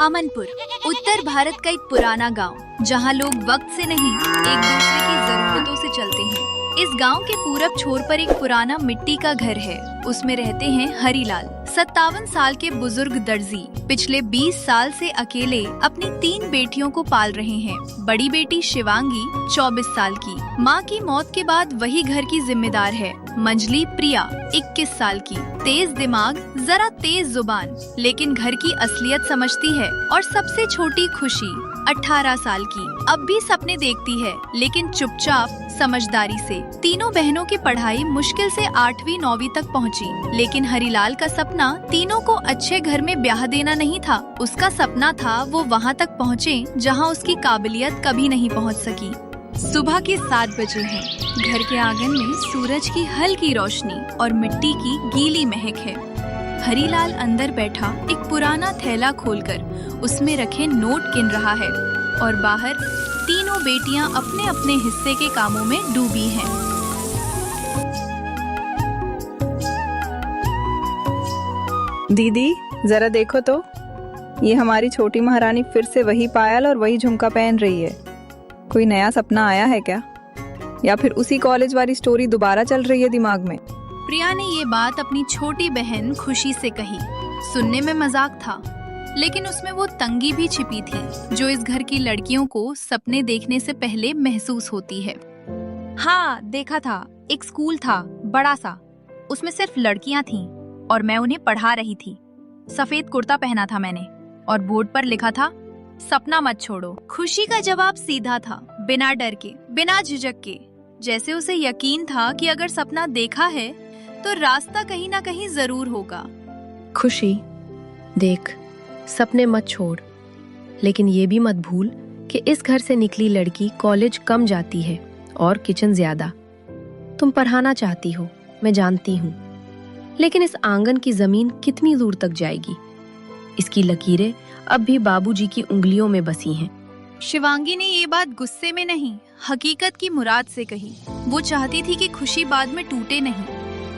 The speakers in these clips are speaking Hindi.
अमनपुर उत्तर भारत का एक पुराना गांव जहां लोग वक्त से नहीं एक दूसरे की जरूरतों से चलते हैं। इस गांव के पूरब छोर पर एक पुराना मिट्टी का घर है। उसमें रहते हैं हरीलाल, 57 साल के बुजुर्ग दर्जी। पिछले 20 साल से अकेले अपनी 3 बेटियों को पाल रहे हैं। बड़ी बेटी शिवांगी 24 साल की, माँ की मौत के बाद वही घर की जिम्मेदार है। मंजली प्रिया 21 साल की, तेज दिमाग, जरा तेज जुबान, लेकिन घर की असलियत समझती है। और सबसे छोटी खुशी 18 साल की, अब भी सपने देखती है लेकिन चुपचाप समझदारी से। तीनों बहनों की पढ़ाई मुश्किल से 8वीं 9वीं तक पहुंची, लेकिन हरीलाल का सपना तीनों को अच्छे घर में ब्याह देना नहीं था। उसका सपना था वो वहां तक पहुँचे जहां उसकी काबिलियत कभी नहीं पहुंच सकी। सुबह के 7 बजे हैं। घर के आंगन में सूरज की हल्की रोशनी और मिट्टी की गीली महक है। हरीलाल अंदर बैठा एक पुराना थैला खोलकर उसमें रखे नोट गिन रहा है और बाहर तीनों बेटियां अपने अपने हिस्से के कामों में डूबी हैं। दीदी जरा देखो तो, ये हमारी छोटी महारानी फिर से वही पायल और वही झुमका पहन रही है। कोई नया सपना आया है क्या, या फिर उसी कॉलेज वाली स्टोरी दोबारा चल रही है दिमाग में? प्रिया ने ये बात अपनी छोटी बहन खुशी से कही। सुनने में मजाक था, लेकिन उसमें वो तंगी भी छिपी थी जो इस घर की लड़कियों को सपने देखने से पहले महसूस होती है। हाँ, देखा था। एक स्कूल था बड़ा सा, उसमें सिर्फ लड़कियां थीं और मैं उन्हें पढ़ा रही थी। सफेद कुर्ता पहना था मैंने और बोर्ड पर लिखा था, सपना मत छोड़ो। खुशी का जवाब सीधा था, बिना डर के, बिना झिझक के, जैसे उसे यकीन था कि अगर सपना देखा है तो रास्ता कहीं ना कहीं जरूर होगा। खुशी, देख, सपने मत छोड़, लेकिन ये भी मत भूल कि इस घर से निकली लड़की कॉलेज कम जाती है और किचन ज्यादा। तुम पढ़ाना चाहती हो, मैं जानती हूँ, लेकिन इस आंगन की जमीन कितनी दूर तक जाएगी? इसकी लकीरें अब भी बाबूजी की उंगलियों में बसी हैं। शिवांगी ने ये बात गुस्से में नहीं, हकीकत की मुराद से कही। वो चाहती थी कि खुशी बाद में टूटे नहीं,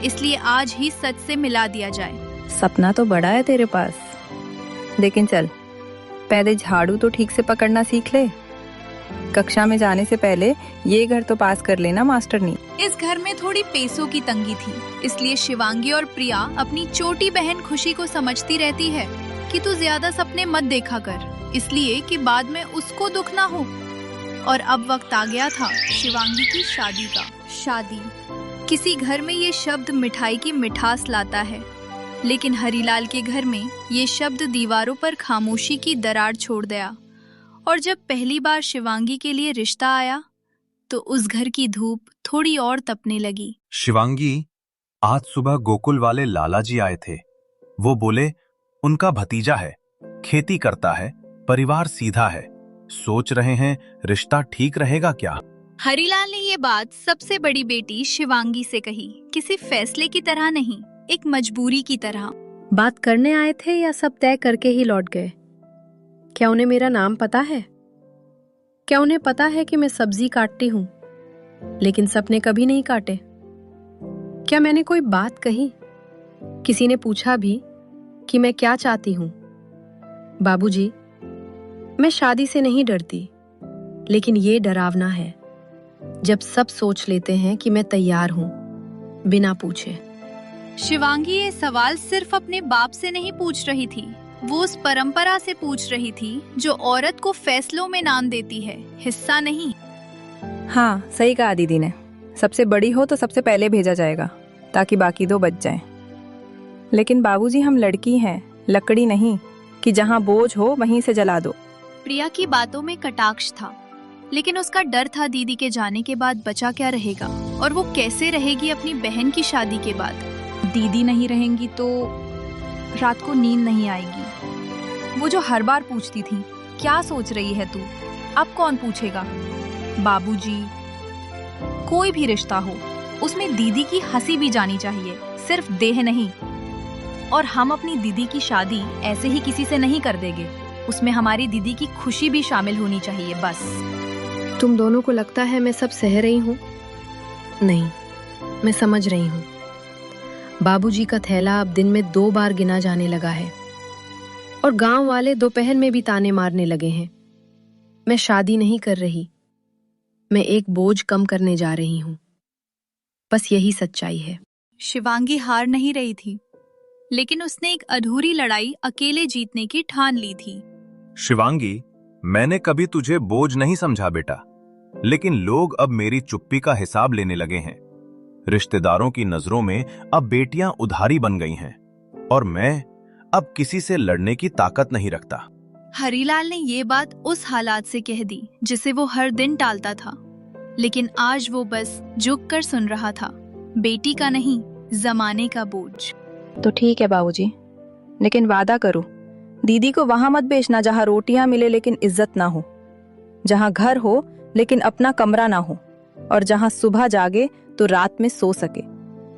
इसलिए आज ही सच से मिला दिया जाए। सपना तो बड़ा है तेरे पास, लेकिन चल पहले झाड़ू तो ठीक से पकड़ना सीख ले। कक्षा में जाने से पहले ये घर तो पास कर लेना मास्टरनी। इस घर में थोड़ी पैसों की तंगी थी, इसलिए शिवांगी और प्रिया अपनी छोटी बहन खुशी को समझती रहती है कि तू ज्यादा सपने मत देखा कर, इसलिए कि बाद में उसको दुख ना हो। और अब वक्त आ गया था शिवांगी की शादी का। शादी, किसी घर में ये शब्द मिठाई की मिठास लाता है, लेकिन हरीलाल के घर में ये शब्द दीवारों पर खामोशी की दरार छोड़ गया। और जब पहली बार शिवांगी के लिए रिश्ता आया तो उस घर की धूप थोड़ी और तपने लगी। शिवांगी, आज सुबह गोकुल वाले लाला जी आए थे। वो बोले उनका भतीजा है, खेती करता है, परिवार सीधा है, सोच रहे हैं रिश्ता ठीक रहेगा क्या। हरीलाल ने ये बात सबसे बड़ी बेटी शिवांगी से कही, किसी फैसले की तरह नहीं, एक मजबूरी की तरह। बात करने आए थे या सब तय करके ही लौट गए? क्या उन्हें मेरा नाम पता है? क्या उन्हें पता है कि मैं सब्जी काटती हूँ लेकिन सपने कभी नहीं काटे? क्या मैंने कोई बात कही? किसी ने पूछा भी कि मैं क्या चाहती हूँ? बाबूजी, मैं शादी से नहीं डरती, लेकिन ये डरावना है जब सब सोच लेते हैं कि मैं तैयार हूँ बिना पूछे। शिवांगी ये सवाल सिर्फ अपने बाप से नहीं पूछ रही थी, वो उस परंपरा से पूछ रही थी जो औरत को फैसलों में नाम देती है, हिस्सा नहीं। हाँ, सही कहा दीदी ने। सबसे बड़ी हो तो सबसे पहले भेजा जाएगा ताकि बाकी 2 बच जाएं। लेकिन बाबूजी, हम लड़की हैं, लकड़ी नहीं कि जहाँ बोझ हो वहीं से जला दो। प्रिया की बातों में कटाक्ष था, लेकिन उसका डर था दीदी के जाने के बाद बचा क्या रहेगा, और वो कैसे रहेगी अपनी बहन की शादी के बाद। दीदी नहीं रहेंगी तो रात को नींद नहीं आएगी। वो जो हर बार पूछती थी, क्या सोच रही है तू, अब कौन पूछेगा? बाबूजी, कोई भी रिश्ता हो उसमें दीदी की हंसी भी जानी चाहिए, सिर्फ देह नहीं। और हम अपनी दीदी की शादी ऐसे ही किसी से नहीं कर देंगे, उसमें हमारी दीदी की खुशी भी शामिल होनी चाहिए, बस। तुम दोनों को लगता है मैं सब सह रही हूँ? नहीं, मैं समझ रही हूँ। बाबूजी का थैला अब दिन में 2 बार गिना जाने लगा है। और गांव वाले दोपहर में भी ताने मारने लगे हैं। मैं शादी नहीं कर रही, मैं एक बोझ कम करने जा रही हूं। बस यही सच्चाई है। शिवांगी हार नहीं रही थी, लेकिन उसने एक अधूरी लड़ाई अकेले जीतने की ठान ली थी। शिवांगी, मैंने कभी तुझे बोझ नहीं समझा बेटा, लेकिन लोग अब मेरी चुप्पी का हिसाब लेने लगे हैं। रिश्तेदारों की नजरों में अब बेटियां उधारी बन गई हैं और मैं अब किसी से लड़ने की ताकत नहीं रखता। हरीलाल ने ये बात उस हालात से कह दी जिसे वो हर दिन टालता था, लेकिन आज वो बस झुक कर सुन रहा था। बेटी का नहीं, जमाने का बोझ। तो ठीक है बाबूजी, लेकिन वादा करो दीदी को वहां मत भेजना जहां रोटियां मिले लेकिन इज्जत ना हो, जहां घर हो लेकिन अपना कमरा ना हो, और जहां सुबह जागे तो रात में सो सके।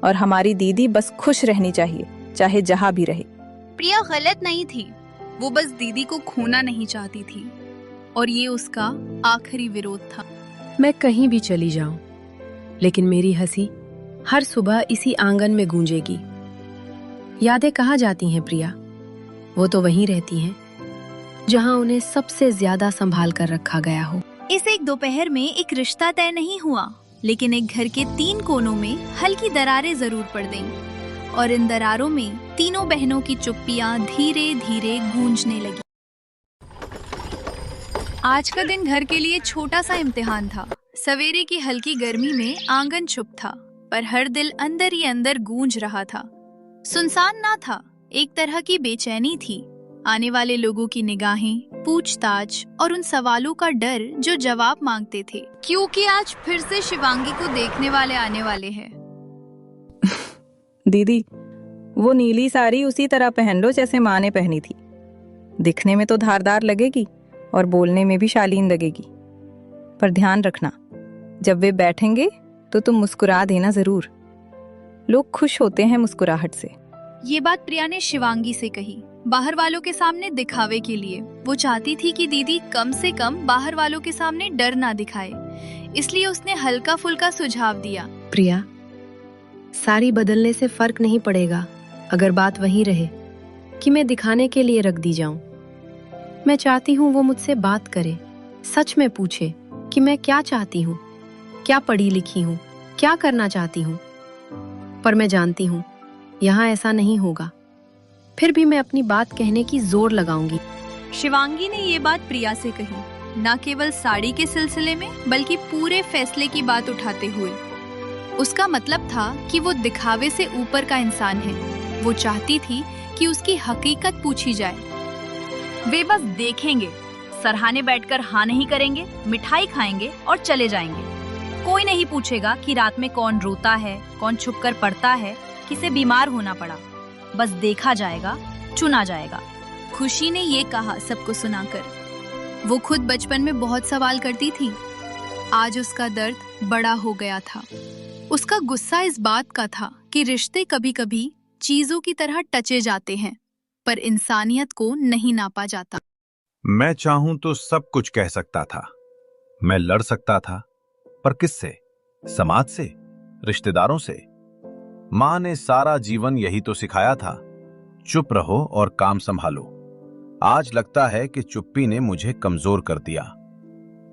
और हमारी दीदी बस खुश रहनी चाहिए, चाहे जहां भी रहे। प्रिया गलत नहीं थी, वो बस दीदी को खोना नहीं चाहती थी, और ये उसका आखिरी विरोध था। मैं कहीं भी चली जाऊं, लेकिन मेरी हंसी हर सुबह इसी आंगन में गूंजेगी। यादें कहाँ जाती हैं प्रिया? वो तो वहीं रहती हैं जहां उन्हें सबसे ज्यादा संभाल कर रखा गया हो। इस एक दोपहर में एक रिश्ता तय नहीं हुआ, लेकिन एक घर के 3 कोनों में हल्की दरारें जरूर पड़ गईं, और इन दरारों में तीनों बहनों की चुप्पियां धीरे धीरे गूंजने लगी। आज का दिन घर के लिए छोटा सा इम्तिहान था। सवेरे की हल्की गर्मी में आंगन चुप था, पर हर दिल अंदर ही अंदर गूंज रहा था। सुनसान ना था, एक तरह की बेचैनी थी। आने वाले लोगों की निगाहें, पूछताछ और उन सवालों का डर जो जवाब मांगते थे, क्योंकि आज फिर से शिवांगी को देखने वाले आने वाले हैं। दीदी, वो नीली साड़ी उसी तरह पहन लो जैसे माँ ने पहनी थी। दिखने में तो धारदार लगेगी और बोलने में भी शालीन लगेगी, पर ध्यान रखना जब वे बैठेंगे तो तुम मुस्कुरा देना जरूर। लोग खुश होते हैं मुस्कुराहट से। ये बात प्रिया ने शिवांगी से कही, बाहर वालों के सामने दिखावे के लिए। वो चाहती थी कि दीदी कम से कम बाहर वालों के सामने डर ना दिखाए, इसलिए उसने हल्का फुल्का सुझाव दिया। प्रिया, साड़ी बदलने से फर्क नहीं पड़ेगा अगर बात वहीं रहे कि मैं दिखाने के लिए रख दी जाऊं। मैं चाहती हूँ वो मुझसे बात करे, सच में पूछे कि मैं क्या चाहती हूँ, क्या पढ़ी लिखी हूँ, क्या करना चाहती हूँ। पर मैं जानती हूँ यहाँ ऐसा नहीं होगा। फिर भी मैं अपनी बात कहने की जोर लगाऊंगी। शिवांगी ने ये बात प्रिया से कही, न केवल साड़ी के सिलसिले में बल्कि पूरे फैसले की बात उठाते हुए। उसका मतलब था कि वो दिखावे से ऊपर का इंसान है। वो चाहती थी कि उसकी हकीकत पूछी जाए। वे बस देखेंगे, सरहाने बैठकर हाँ नहीं करेंगे, मिठाई खाएंगे और चले जाएंगे। कोई नहीं पूछेगा कि रात में कौन रोता है, कौन छुपकर पढ़ता है, किसे बीमार होना पड़ा। बस देखा जाएगा, चुना जाएगा। खुशी ने ये कहा सबको सुनाकर। वो खुद बचपन में बहुत सवाल करती थी। आज उसका दर्द बड़ा हो गया था। उसका गुस्सा इस बात का था कि रिश्ते कभी कभी चीजों की तरह टचे जाते हैं, पर इंसानियत को नहीं नापा जाता। मैं चाहूं तो सब कुछ कह सकता था। मैं लड़ सकता था, पर किससे? समाज से, रिश्तेदारों से। मां ने सारा जीवन यही तो सिखाया था, चुप रहो और काम संभालो। आज लगता है कि चुप्पी ने मुझे कमजोर कर दिया,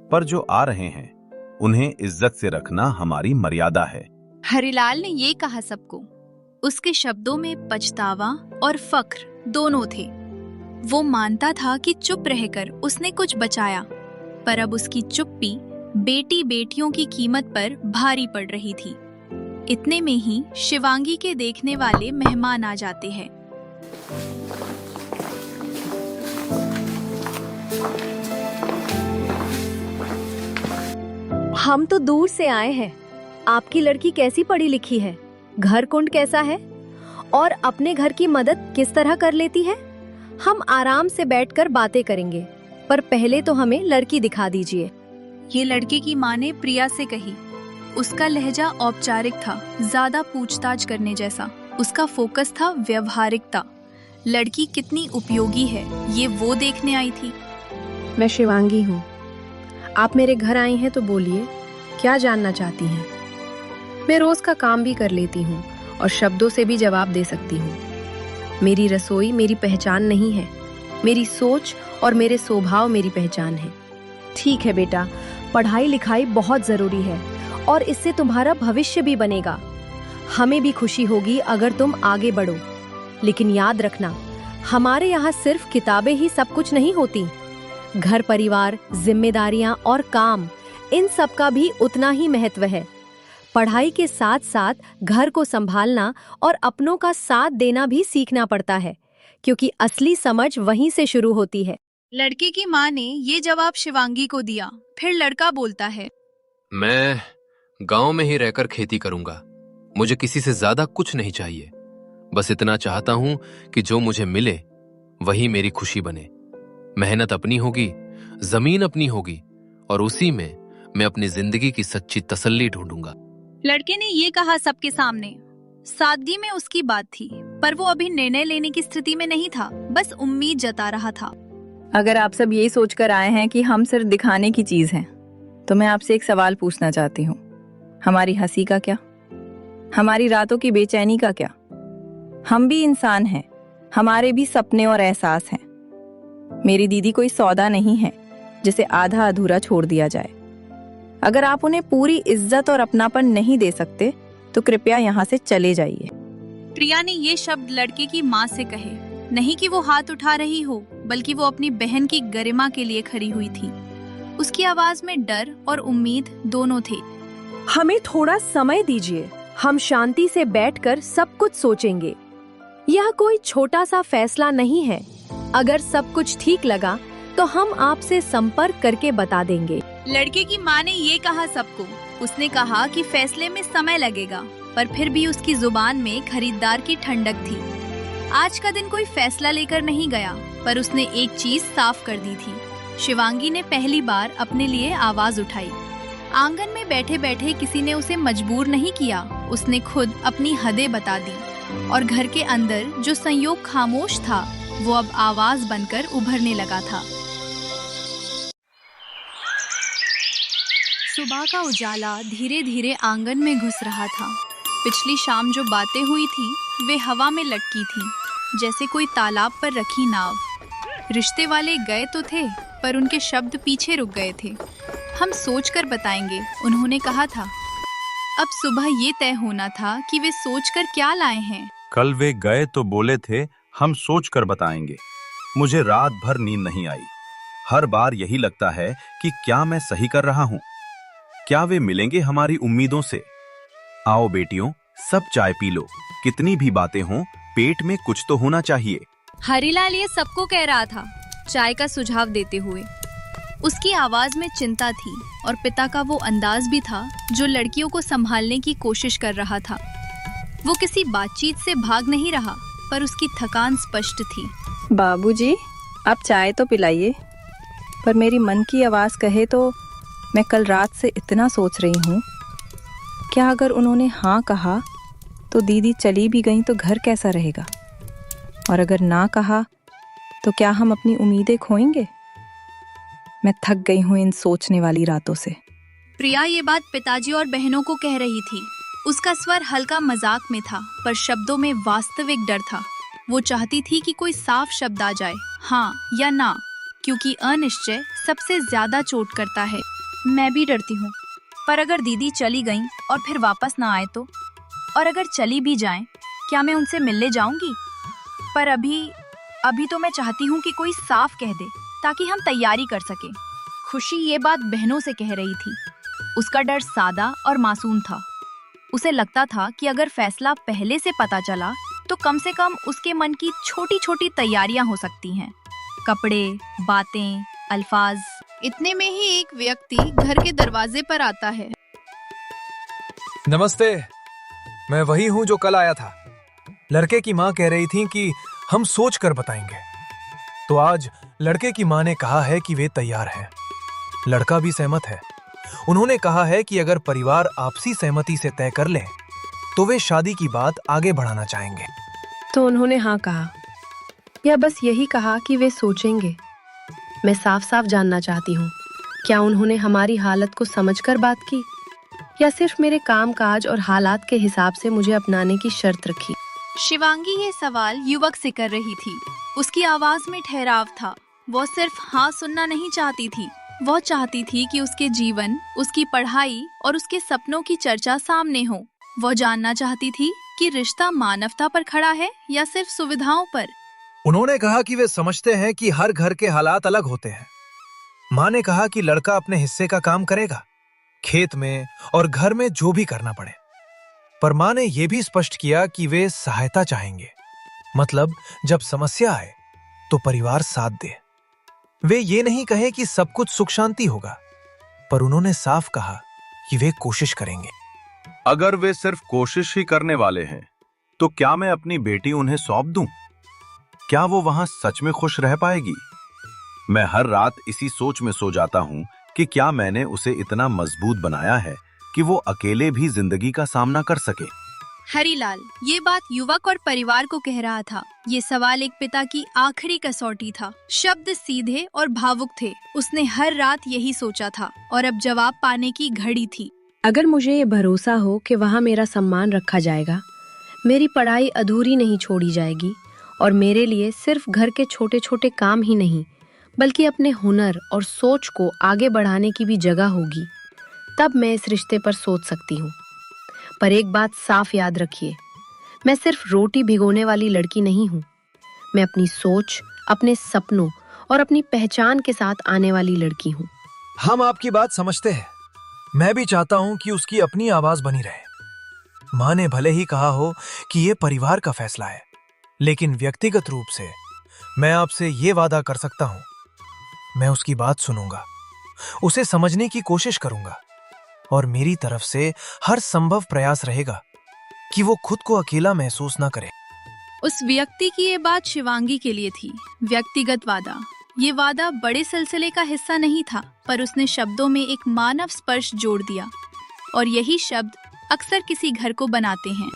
पर जो आ रहे हैं उन्हें इज्जत से रखना हमारी मर्यादा है। हरिलाल ने ये कहा सबको। उसके शब्दों में पछतावा और फख्र दोनों थे। वो मानता था कि चुप रहकर उसने कुछ बचाया, पर अब उसकी चुप्पी बेटी बेटियों की कीमत पर भारी पड़ रही थी। इतने में ही शिवांगी के देखने वाले मेहमान आ जाते हैं। हम तो दूर से आए हैं। आपकी लड़की कैसी पढ़ी लिखी है, घर कुंड कैसा है, और अपने घर की मदद किस तरह कर लेती है? हम आराम से बैठकर बातें करेंगे, पर पहले तो हमें लड़की दिखा दीजिए। ये लड़के की माँ ने प्रिया से कही। उसका लहजा औपचारिक था, ज्यादा पूछताछ करने जैसा। उसका फोकस था व्यवहारिकता। लड़की कितनी उपयोगी है ये वो देखने आई थी। मैं शिवांगी हूँ। आप मेरे घर आई हैं तो बोलिए, क्या जानना चाहती हैं? मैं रोज का काम भी कर लेती हूँ और शब्दों से भी जवाब दे सकती हूँ। मेरी रसोई मेरी पहचान नहीं है, मेरी सोच और मेरे स्वभाव मेरी पहचान है। ठीक है बेटा, पढ़ाई लिखाई बहुत जरूरी है और इससे तुम्हारा भविष्य भी बनेगा। हमें भी खुशी होगी अगर तुम आगे बढ़ो। लेकिन याद रखना, हमारे यहाँ सिर्फ किताबें ही सब कुछ नहीं होती। घर परिवार, जिम्मेदारियां और काम, इन सब का भी उतना ही महत्व है। पढ़ाई के साथ साथ घर को संभालना और अपनों का साथ देना भी सीखना पड़ता है, क्योंकि असली समझ वहीं से शुरू होती है। लड़के की माँ ने ये जवाब शिवांगी को दिया। फिर लड़का बोलता है, मैं गांव में ही रहकर खेती करूंगा। मुझे किसी से ज्यादा कुछ नहीं चाहिए। बस इतना चाहता हूं कि जो मुझे मिले वही मेरी खुशी बने। मेहनत अपनी होगी, जमीन अपनी होगी और उसी में मैं अपनी जिंदगी की सच्ची तसल्ली ढूंढूंगा। लड़के ने ये कहा सबके सामने। सादगी में उसकी बात थी, पर वो अभी निर्णय लेने की स्थिति में नहीं था, बस उम्मीद जता रहा था। अगर आप सब यही सोचकर आए हैं कि हम सिर्फ दिखाने की चीज हैं, तो मैं आपसे एक सवाल पूछना चाहती हूँ। हमारी हंसी का क्या? हमारी रातों की बेचैनी का क्या? हम भी इंसान हैं, हमारे भी सपने और एहसास हैं। मेरी दीदी कोई सौदा नहीं है जिसे आधा अधूरा छोड़ दिया जाए। अगर आप उन्हें पूरी इज्जत और अपनापन नहीं दे सकते तो कृपया यहाँ से चले जाइए। प्रिया ने ये शब्द लड़के की माँ से कहे, नहीं कि वो हाथ उठा रही हो, बल्कि वो अपनी बहन की गरिमा के लिए खड़ी हुई थी। उसकी आवाज में डर और उम्मीद दोनों थे। हमें थोड़ा समय दीजिए, हम शांति से बैठकर सब कुछ सोचेंगे। यह कोई छोटा सा फैसला नहीं है। अगर सब कुछ ठीक लगा तो हम आपसे संपर्क करके बता देंगे। लड़के की माँ ने ये कहा सबको। उसने कहा कि फैसले में समय लगेगा, पर फिर भी उसकी जुबान में खरीदार की ठंडक थी। आज का दिन कोई फैसला लेकर नहीं गया, पर उसने एक चीज साफ कर दी थी। शिवांगी ने पहली बार अपने लिए आवाज उठाई। आंगन में बैठे बैठे किसी ने उसे मजबूर नहीं किया। उसने खुद अपनी हदें बता दी, और घर के अंदर जो संयोग खामोश था वो अब आवाज बनकर उभरने लगा था। सुबह का उजाला धीरे धीरे आंगन में घुस रहा था। पिछली शाम जो बातें हुई थी वे हवा में लटकी थी, जैसे कोई तालाब पर रखी नाव। रिश्ते वाले गए तो थे, पर उनके शब्द पीछे रुक गए थे। हम सोचकर बताएंगे, उन्होंने कहा था। अब सुबह ये तय होना था कि वे सोचकर क्या लाए हैं। कल वे गए तो बोले थे हम सोचकर बताएंगे। मुझे रात भर नींद नहीं आई। हर बार यही लगता है कि क्या मैं सही कर रहा हूँ? क्या वे मिलेंगे हमारी उम्मीदों से? आओ बेटियों, सब चाय पी लो। कितनी भी बातें हों, पेट में कुछ तो होना चाहिए। हरीलाल ये सबको कह रहा था, चाय का सुझाव देते हुए। उसकी आवाज में चिंता थी और पिता का वो अंदाज भी था जो लड़कियों को संभालने की कोशिश कर रहा था। वो किसी बातचीत से भाग नहीं रहा, पर उसकी थकान स्पष्ट थी। बाबूजी, आप चाय तो पिलाइए। पर मेरी मन की आवाज कहे तो मैं कल रात से इतना सोच रही हूँ, क्या अगर उन्होंने हाँ कहा तो दीदी चली भी गई तो घर कैसा रहेगा? और अगर ना कहा तो क्या हम अपनी उम्मीदें खोएंगे? मैं थक गई हूँ इन सोचने वाली रातों से। प्रिया ये बात पिताजी और बहनों को कह रही थी। उसका स्वर हल्का मजाक में था, पर शब्दों में वास्तविक डर था। वो चाहती थी कि कोई साफ शब्द आ जाए, हाँ या ना, क्योंकि अनिश्चय सबसे ज्यादा चोट करता है। मैं भी डरती हूँ, पर अगर दीदी चली गईं और फिर वापस ना आए तो? और अगर चली भी जाएं, क्या मैं उनसे मिलने जाऊंगी? पर अभी तो मैं चाहती हूँ कि कोई साफ कह दे, ताकि हम तैयारी कर सकें। खुशी ये बात बहनों से कह रही थी। उसका डर सादा और मासूम था। उसे लगता था कि अगर फैसला पहले से पता चला तो कम से कम उसके मन की छोटी छोटी तैयारियां हो सकती हैं। कपड़े, बातें, अल्फाज। इतने में ही एक व्यक्ति घर के दरवाजे पर आता है। नमस्ते, मैं वही हूँ जो कल आया था। लड़के की माँ कह रही थी कि हम सोच कर बताएंगे, तो आज लड़के की माँ ने कहा है कि वे तैयार हैं। लड़का भी सहमत है। उन्होंने कहा है कि अगर परिवार आपसी सहमति से तय कर ले तो वे शादी की बात आगे बढ़ाना चाहेंगे। तो उन्होंने हाँ कहा, या बस यही कहा कि वे सोचेंगे? मैं साफ साफ जानना चाहती हूँ, क्या उन्होंने हमारी हालत को समझकर बात की, या सिर्फ मेरे कामकाज और हालात के हिसाब से मुझे अपनाने की शर्त रखी? शिवांगी ये सवाल युवक से कर रही थी। उसकी आवाज में ठहराव था। वो सिर्फ हाँ सुनना नहीं चाहती थी, वो चाहती थी कि उसके जीवन, उसकी पढ़ाई और उसके सपनों की चर्चा सामने हो। वो जानना चाहती थी कि रिश्ता मानवता पर खड़ा है या सिर्फ सुविधाओं पर। उन्होंने कहा कि वे समझते हैं कि हर घर के हालात अलग होते हैं। माँ ने कहा कि लड़का अपने हिस्से का काम करेगा, खेत में और घर में जो भी करना पड़े। पर माँ ने यह भी स्पष्ट किया कि वे सहायता चाहेंगे, मतलब जब समस्या आए तो परिवार साथ दे। वे ये नहीं कहे कि सब कुछ सुख शांति होगा, पर उन्होंने साफ कहा कि वे कोशिश करेंगे। अगर वे सिर्फ कोशिश ही करने वाले हैं, तो क्या मैं अपनी बेटी उन्हें सौंप दूं? क्या वो वहां सच में खुश रह पाएगी? मैं हर रात इसी सोच में सो जाता हूं कि क्या मैंने उसे इतना मजबूत बनाया है कि वो अकेले भी जिंदगी का सामना कर सके। हरीलाल ये बात युवक और परिवार को कह रहा था। ये सवाल एक पिता की आखिरी कसौटी था। शब्द सीधे और भावुक थे। उसने हर रात यही सोचा था और अब जवाब पाने की घड़ी थी। अगर मुझे ये भरोसा हो कि वहाँ मेरा सम्मान रखा जाएगा, मेरी पढ़ाई अधूरी नहीं छोड़ी जाएगी और मेरे लिए सिर्फ घर के छोटे छोटे काम ही नहीं बल्कि अपने हुनर और सोच को आगे बढ़ाने की भी जगह होगी, तब मैं इस रिश्ते पर सोच सकती हूँ। पर एक बात साफ याद रखिए, मैं सिर्फ रोटी भिगोने वाली लड़की नहीं हूँ। मैं अपनी सोच, अपने सपनों और अपनी पहचान के साथ आने वाली लड़की हूँ। हम आपकी बात समझते हैं। मैं भी चाहता हूं कि उसकी अपनी आवाज बनी रहे। माँ ने भले ही कहा हो कि यह परिवार का फैसला है, लेकिन व्यक्तिगत रूप से मैं आपसे ये वादा कर सकता हूं, मैं उसकी बात सुनूंगा, उसे समझने की कोशिश करूंगा और मेरी तरफ से हर संभव प्रयास रहेगा कि वो खुद को अकेला महसूस ना करे। उस व्यक्ति की ये बात शिवांगी के लिए थी, व्यक्तिगत वादा। ये वादा बड़े सिलसिले का हिस्सा नहीं था, पर उसने शब्दों में एक मानव स्पर्श जोड़ दिया और यही शब्द अक्सर किसी घर को बनाते हैं।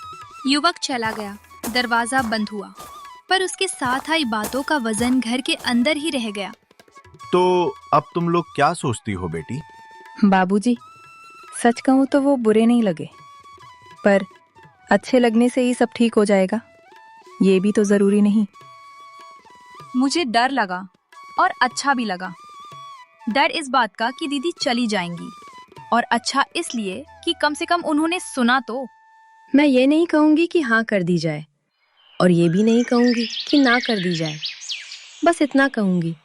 युवक चला गया, दरवाजा बंद हुआ, पर उसके साथ आई बातों का वजन घर के अंदर ही रह गया। तो अब तुम लोग क्या सोचती हो बेटी? बाबूजी, सच कहूँ तो वो बुरे नहीं लगे, पर अच्छे लगने से ही सब ठीक हो जाएगा, ये भी तो जरूरी नहीं। मुझे डर लगा और अच्छा भी लगा। डर इस बात का कि दीदी चली जाएंगी, और अच्छा इसलिए कि कम से कम उन्होंने सुना तो। मैं ये नहीं कहूंगी कि हाँ कर दी जाए और ये भी नहीं कहूंगी कि ना कर दी जाए। बस इतना कहूंगी,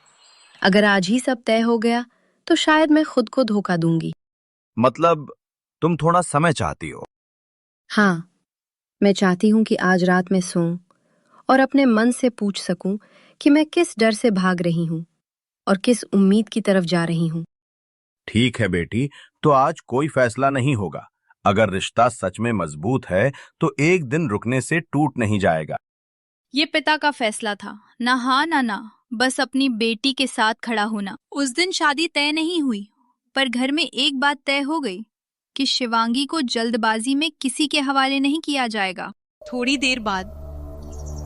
अगर आज ही सब तय हो गया तो शायद मैं खुद को धोखा दूंगी। मतलब तुम थोड़ा समय चाहती हो? हाँ, मैं चाहती हूँ कि आज रात मैं सोऊं और अपने मन से पूछ सकूं कि मैं किस डर से भाग रही हूँ और किस उम्मीद की तरफ जा रही हूँ। ठीक है बेटी, तो आज कोई फैसला नहीं होगा। अगर रिश्ता सच में मजबूत है तो एक दिन रुकने से टूट नहीं जाएगा। ये पिता का फैसला था, ना हाँ ना, बस अपनी बेटी के साथ खड़ा होना। उस दिन शादी तय नहीं हुई, पर घर में एक बात तय हो गई कि शिवांगी को जल्दबाजी में किसी के हवाले नहीं किया जाएगा। थोड़ी देर बाद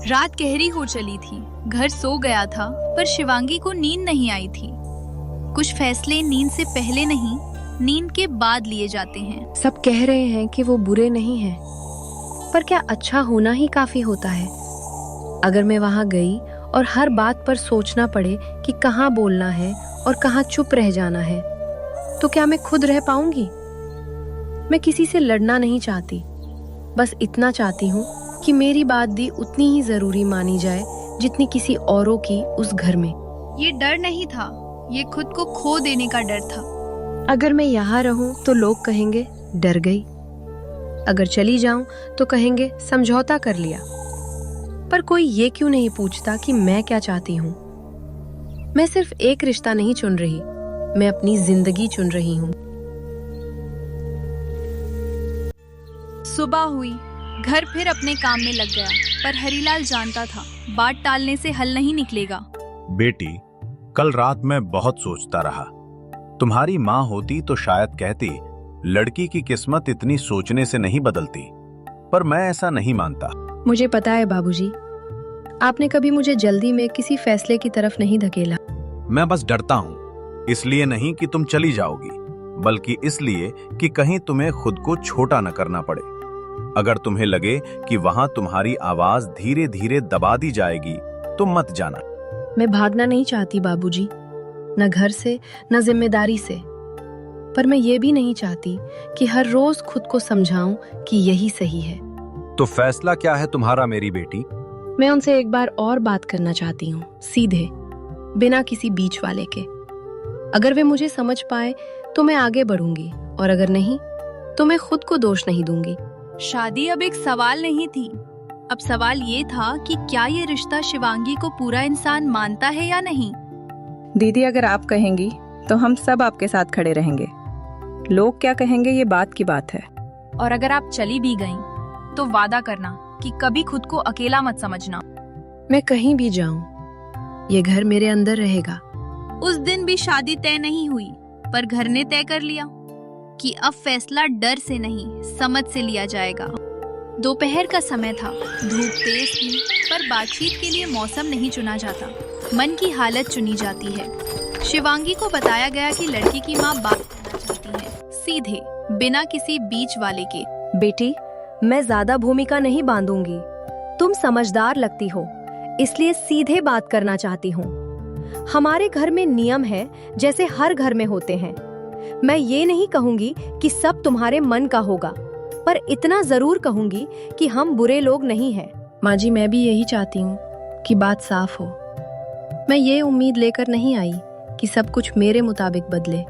रात गहरी हो चली थी। घर सो गया था, पर शिवांगी को नींद नहीं आई थी। कुछ फैसले नींद से पहले नहीं, नींद के बाद लिए जाते हैं। सब कह रहे हैं कि वो बुरे नहीं हैं, पर क्या अच्छा होना ही काफी होता है? अगर मैं वहां गई और हर बात पर सोचना पड़े कि कहाँ बोलना है और कहाँ चुप रह जाना है, तो क्या मैं खुद रह पाऊंगी? मैं किसी से लड़ना नहीं चाहती, बस इतना चाहती हूँ कि मेरी बात भी उतनी ही जरूरी मानी जाए जितनी किसी औरों की उस घर में। ये डर नहीं था, ये खुद को खो देने का डर था। अगर मैं यहाँ रहूं तो लोग कहेंगे डर गई, अगर चली जाऊं तो कहेंगे समझौता कर लिया। पर कोई ये क्यों नहीं पूछता कि मैं क्या चाहती हूँ? मैं सिर्फ एक रिश्ता नहीं चुन रही, मैं अपनी जिंदगी चुन रही हूँ। सुबह हुई, घर फिर अपने काम में लग गया, पर हरीलाल जानता था बात टालने से हल नहीं निकलेगा। बेटी, कल रात मैं बहुत सोचता रहा। तुम्हारी माँ होती तो शायद कहती, लड़की की किस्मत इतनी सोचने से नहीं बदलती, पर मैं ऐसा नहीं मानता। मुझे पता है बाबूजी, आपने कभी मुझे जल्दी में किसी फैसले की तरफ नहीं धकेला। मैं बस डरता हूँ, इसलिए नहीं कि तुम चली जाओगी, बल्कि इसलिए कि कहीं तुम्हें खुद को छोटा न करना पड़े। अगर तुम्हें लगे कि वहां तुम्हारी आवाज धीरे धीरे दबा दी जाएगी, तो तो मत जाना। मैं भागना नहीं चाहती बाबूजी, न घर से न जिम्मेदारी से। पर मैं ये भी नहीं चाहती कि हर रोज खुद को समझाऊं कि यही सही है। तो फैसला क्या है तुम्हारा मेरी बेटी? मैं उनसे एक बार और बात करना चाहती हूँ, सीधे, बिना किसी बीच वाले के। अगर वे मुझे समझ पाए तो मैं आगे बढ़ूंगी, और अगर नहीं तो मैं खुद को दोष नहीं दूंगी। शादी अब एक सवाल नहीं थी, अब सवाल ये था कि क्या ये रिश्ता शिवांगी को पूरा इंसान मानता है या नहीं। दीदी, अगर आप कहेंगी तो हम सब आपके साथ खड़े रहेंगे। लोग क्या कहेंगे ये बात की बात है। और अगर आप चली भी गईं, तो वादा करना कि कभी खुद को अकेला मत समझना। मैं कहीं भी जाऊं, ये घर मेरे अंदर रहेगा। उस दिन भी शादी तय नहीं हुई, पर घर ने तय कर लिया कि अब फैसला डर से नहीं, समझ से लिया जाएगा। दोपहर का समय था, धूप तेज थी, पर बातचीत के लिए मौसम नहीं चुना जाता, मन की हालत चुनी जाती है। शिवांगी को बताया गया कि लड़की की माँ बात करना चाहती है, सीधे, बिना किसी बीच वाले के। बेटी, मैं ज्यादा भूमिका नहीं बांधूंगी। तुम समझदार लगती हो, इसलिए सीधे बात करना चाहती हूँ। हमारे घर में नियम है जैसे हर घर में होते हैं। मैं ये नहीं कहूंगी कि सब तुम्हारे मन का होगा, पर इतना जरूर कहूंगी कि हम बुरे लोग नहीं हैं। माँ जी, मैं भी यही चाहती हूँ कि बात साफ हो। मैं ये उम्मीद लेकर नहीं आई कि सब कुछ मेरे मुताबिक बदले,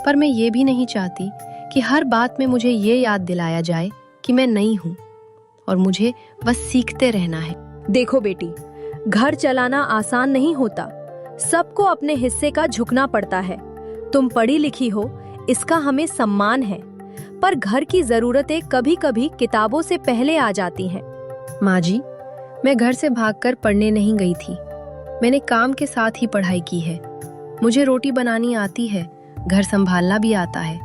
पर मैं ये भी नहीं चाहती कि हर बात में मुझे ये याद दिलाया जाए कि मैं नई हूँ और मुझे बस सीखते रहना है। देखो बेटी, घर चलाना आसान नहीं होता, सबको अपने हिस्से का झुकना पड़ता है। तुम पढ़ी लिखी हो, इसका हमें सम्मान है, पर घर की जरूरतें कभी कभी किताबों से पहले आ जाती हैं। माँ जी, मैं घर से भागकर पढ़ने नहीं गई थी। मैंने काम के साथ ही पढ़ाई की है। मुझे रोटी बनानी आती है, घर संभालना भी आता है।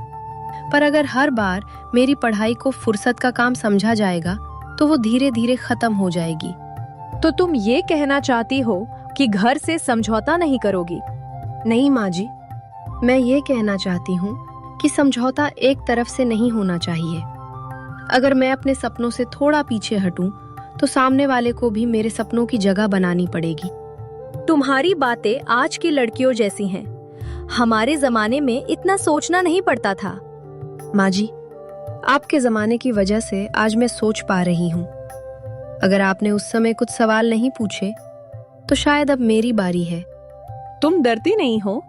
पर अगर हर बार मेरी पढ़ाई को फुर्सत का काम समझा जाएगा तो वो धीरे धीरे खत्म हो जाएगी। तो तुम ये कहना चाहती हो कि घर से समझौता नहीं करोगी? नहीं माँ जी, मैं ये कहना चाहती हूँ कि समझौता एक तरफ से नहीं होना चाहिए। अगर मैं अपने सपनों से थोड़ा पीछे हटूं, तो सामने वाले को भी मेरे सपनों की जगह बनानी पड़ेगी। तुम्हारी बातें आज की लड़कियों जैसी हैं। हमारे जमाने में इतना सोचना नहीं पड़ता था। माँ जी, आपके जमाने की वजह से आज मैं सोच पा रही हूँ। अगर आपने उस समय कुछ सवाल नहीं पूछे, तो शायद अब मेरी बारी है। तुम डरती नहीं हो?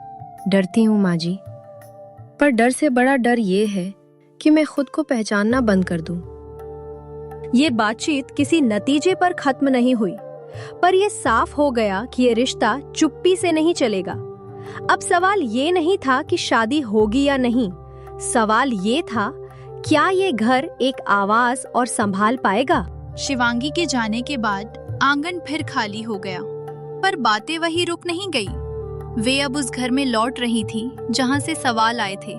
डरती हूँ माँ जी, पर डर से बड़ा डर ये है कि मैं खुद को पहचानना बंद कर दूं। ये बातचीत किसी नतीजे पर खत्म नहीं हुई, पर यह साफ हो गया कि ये रिश्ता चुप्पी से नहीं चलेगा। अब सवाल ये नहीं था कि शादी होगी या नहीं, सवाल ये था क्या ये घर एक आवाज और संभाल पाएगा। शिवांगी के जाने के बाद आंगन फिर खाली हो गया, पर बातें वही रुक नहीं गई। वे अब उस घर में लौट रही थी जहां से सवाल आए थे।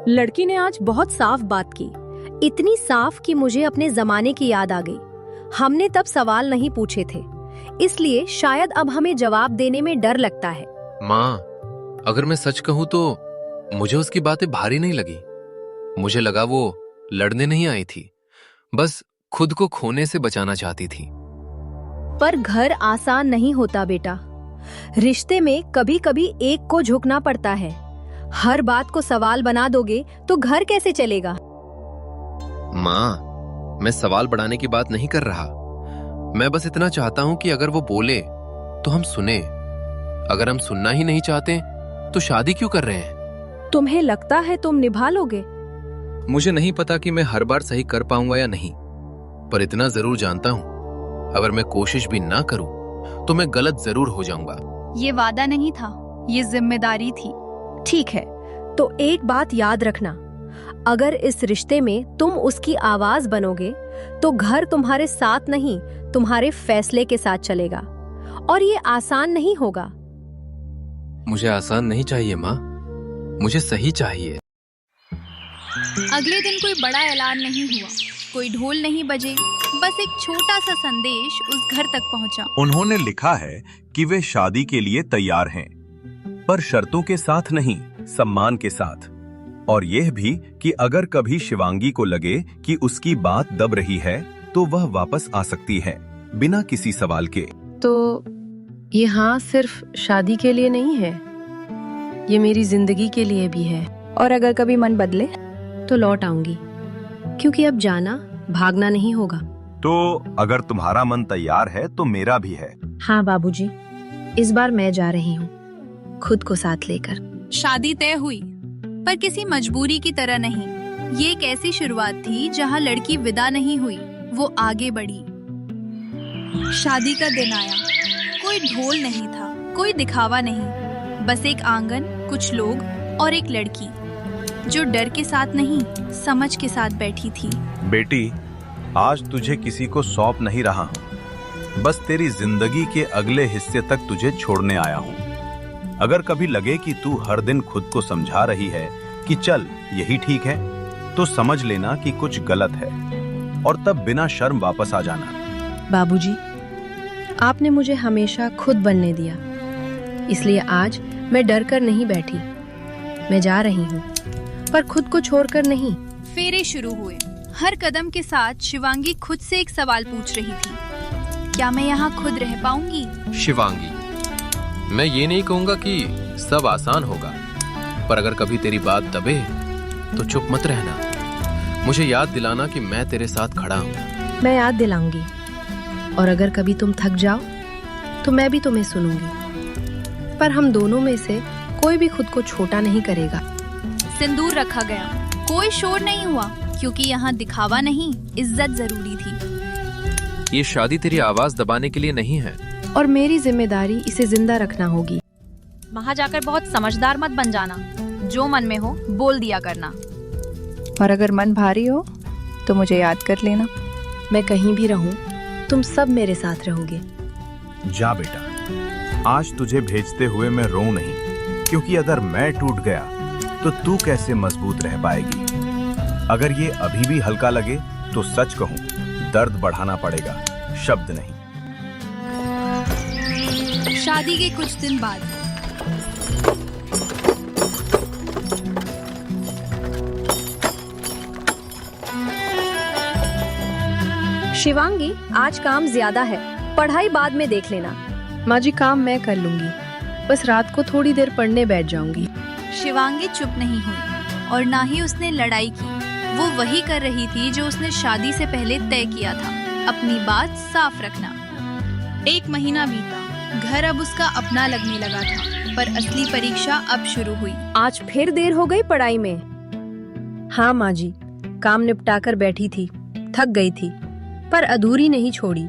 लड़की ने आज बहुत साफ बात की, इतनी साफ कि मुझे अपने जमाने की याद आ गई। हमने तब सवाल नहीं पूछे थे, इसलिए शायद अब हमें जवाब देने में डर लगता है। माँ, अगर मैं सच कहूँ तो मुझे उसकी बातें भारी नहीं लगी। मुझे लगा वो लड़ने नहीं आई थी, बस खुद को खोने से बचाना चाहती थी। पर घर आसान नहीं होता बेटा। रिश्ते में कभी कभी एक को झुकना पड़ता है। हर बात को सवाल बना दोगे तो घर कैसे चलेगा। माँ, मैं सवाल बढ़ाने की बात नहीं कर रहा। मैं बस इतना चाहता हूं कि अगर वो बोले तो हम सुने। अगर हम सुनना ही नहीं चाहते तो शादी क्यों कर रहे हैं? तुम्हें लगता है तुम निभा लोगे? मुझे नहीं पता कि मैं हर बार सही कर पाऊंगा या नहीं, पर इतना जरूर जानता हूं, अगर मैं कोशिश भी ना करूं तो मैं गलत जरूर हो जाऊंगा। ये वादा नहीं था, ये जिम्मेदारी थी। ठीक है, तो एक बात याद रखना, अगर इस रिश्ते में तुम उसकी आवाज बनोगे तो घर तुम्हारे साथ नहीं, तुम्हारे फैसले के साथ चलेगा, और ये आसान नहीं होगा। मुझे आसान नहीं चाहिए माँ, मुझे सही चाहिए। अगले दिन कोई बड़ा ऐलान नहीं हुआ, कोई ढोल नहीं बजे, बस एक छोटा सा संदेश उस घर तक पहुंचा। उन्होंने लिखा है कि वे शादी के लिए तैयार हैं, पर शर्तों के साथ नहीं, सम्मान के साथ। और यह भी कि अगर कभी शिवांगी को लगे कि उसकी बात दब रही है तो वह वापस आ सकती है, बिना किसी सवाल के। तो ये हाँ सिर्फ शादी के लिए नहीं है, ये मेरी जिंदगी के लिए भी है। और अगर कभी मन बदले? तो लौट आऊंगी, क्योंकि अब जाना भागना नहीं होगा। तो अगर तुम्हारा मन तैयार है तो मेरा भी है। हाँ बाबूजी, इस बार मैं जा रही हूँ, खुद को साथ लेकर। शादी तय हुई, पर किसी मजबूरी की तरह नहीं। ये एक ऐसी शुरुआत थी जहाँ लड़की विदा नहीं हुई, वो आगे बढ़ी। शादी का दिन आया। कोई ढोल नहीं था, कोई दिखावा नहीं, बस एक आंगन, कुछ लोग और एक लड़की जो डर के साथ नहीं, समझ के साथ बैठी थी। बेटी, आज तुझे किसी को सौंप नहीं रहा हूँ, बस तेरी जिंदगी के अगले हिस्से तक तुझे छोड़ने आया हूँ। अगर कभी लगे कि तू हर दिन खुद को समझा रही है कि चल यही ठीक है, तो समझ लेना कि कुछ गलत है, और तब बिना शर्म वापस आ जाना। बाबूजी, आपने मुझे हमेशा खुद बनने दिया, इसलिए आज मैं डर कर नहीं बैठी। मैं जा रही हूँ, पर खुद को छोड़कर नहीं। फेरे शुरू हुए। हर कदम के साथ शिवांगी खुद से एक सवाल पूछ रही थी, क्या मैं यहाँ खुद रह पाऊंगी? शिवांगी, मैं ये नहीं कहूंगा कि सब आसान होगा, पर अगर कभी तेरी बात दबे तो चुप मत रहना। मुझे याद दिलाना कि मैं तेरे साथ खड़ा हूँ। मैं याद दिलाऊंगी, और अगर कभी तुम थक जाओ तो मैं भी तुम्हें सुनूंगी, पर हम दोनों में से कोई भी खुद को छोटा नहीं करेगा। सिंदूर रखा गया, कोई शोर नहीं हुआ, क्योंकि यहाँ दिखावा नहीं, इज्जत जरूरी थी। ये शादी तेरी आवाज दबाने के लिए नहीं है, और मेरी जिम्मेदारी इसे जिंदा रखना होगी। वहाँ जाकर बहुत समझदार मत बन जाना, जो मन में हो बोल दिया करना। और अगर मन भारी हो तो मुझे याद कर लेना। मैं कहीं भी रहूं, तुम सब मेरे साथ रहोगे। जा बेटा, आज तुझे भेजते हुए मैं रोऊं नहीं, क्योंकि अगर मैं टूट गया तो तू कैसे मजबूत रह पाएगी। अगर ये अभी भी हल्का लगे तो सच कहूं, दर्द बढ़ाना पड़ेगा, शब्द नहीं। शादी के कुछ दिन बाद शिवांगी, आज काम ज्यादा है, पढ़ाई बाद में देख लेना। माँ जी, काम मैं कर लूंगी, बस रात को थोड़ी देर पढ़ने बैठ जाऊंगी। शिवांगी चुप नहीं हुई और ना ही उसने लड़ाई की। वो वही कर रही थी जो उसने शादी से पहले तय किया था, अपनी बात साफ रखना। 1 महीना बीता, घर अब उसका अपना लगने लगा था, पर असली परीक्षा अब शुरू हुई। आज फिर देर हो गई पढ़ाई में। हाँ माँ जी, काम निपटाकर बैठी थी, थक गई थी, पर अधूरी नहीं छोड़ी।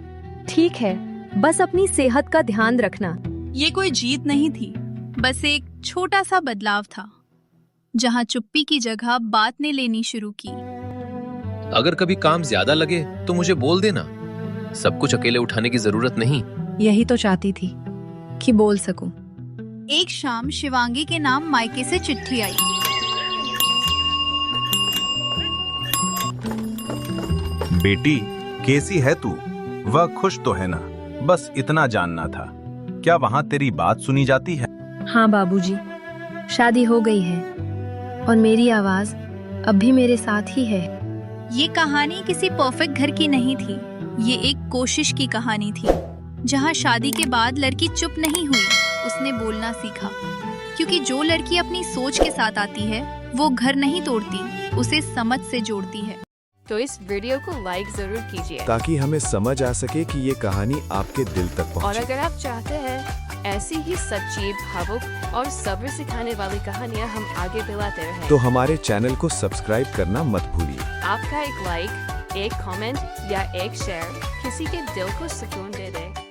ठीक है, बस अपनी सेहत का ध्यान रखना। ये कोई जीत नहीं थी, बस एक छोटा सा बदलाव था, जहाँ चुप्पी की जगह बात ने लेनी शुरू की। अगर कभी काम ज्यादा लगे तो मुझे बोल देना, सब कुछ अकेले उठाने की जरूरत नहीं। यही तो चाहती थी कि बोल सकूं। एक शाम शिवांगी के नाम मायके से चिट्ठी आई। बेटी, कैसी है तू? वह खुश तो है ना? बस इतना जानना था। क्या वहाँ तेरी बात सुनी जाती है? हाँ बाबूजी, शादी हो गई है और मेरी आवाज अब भी मेरे साथ ही है। ये कहानी किसी परफेक्ट घर की नहीं थी, ये एक कोशिश की कहानी थी, जहाँ शादी के बाद लड़की चुप नहीं हुई, उसने बोलना सीखा। क्योंकि जो लड़की अपनी सोच के साथ आती है, वो घर नहीं तोड़ती, उसे समझ से जोड़ती है। तो इस वीडियो को लाइक जरूर कीजिए, ताकि हमें समझ आ सके कि ये कहानी आपके दिल तक पहुंचे। और अगर आप चाहते हैं ऐसी ही सच्ची, भावुक और सब्र सिखाने वाली कहानियाँ हम आगे दिलाते रहें, तो हमारे चैनल को सब्सक्राइब करना मत भूलिए। आपका एक लाइक, एक कमेंट या एक शेयर किसी के दिल को सुकून दे दे।